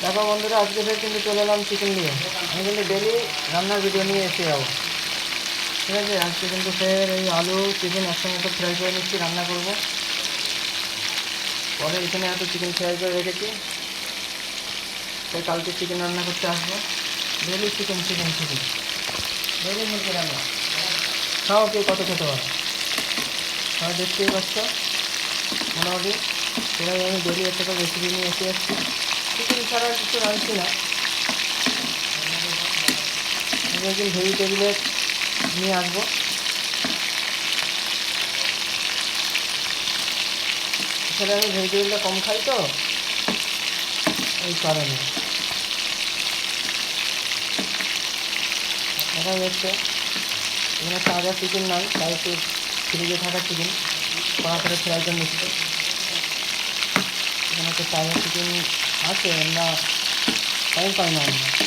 দেখো বন্ধুরা, আজকে ফের কিন্তু চলে এলাম চিকেন নিয়ে। আমি কিন্তু ডেলি রান্নার ভিডিও নিয়ে এসে যাবো, ঠিক আছে। আজকে কিন্তু ফের এই আলু চিকেন একসঙ্গে তো ফ্রাই করে নিচ্ছি, রান্না করব। পরে এখানে এত চিকেন ফ্রাই করে রেখেছি, তাই কালকে চিকেন রান্না করতে আসবো। Daily chicken chicken chicken, daily মুরগি রান্না। খাও, কে কত খেতে পারো, তাহলে দেখতেই পাচ্ছ। মোটামুটি সেভাবে আমি ডেলি একটা করে রেসিপি নিয়ে এসে যাচ্ছি। চিকেন ছাড়া কিছু রাঁধছি না, আমি একদিন ভেজিটেবিলের নিয়ে আসবো। আসলে আমি ভেজিটেবিলটা কম খাই তো, এই কারণে। দেখা যাচ্ছে এখানে তাজা চিকেন নাই, তাই একটু ফ্রিজে থাকা চিকেন কড়া করে ফ্রাই করে নিচ্ছি। এখানে তো তাজা চিকেন আছে না, টাইম পাই না আমরা।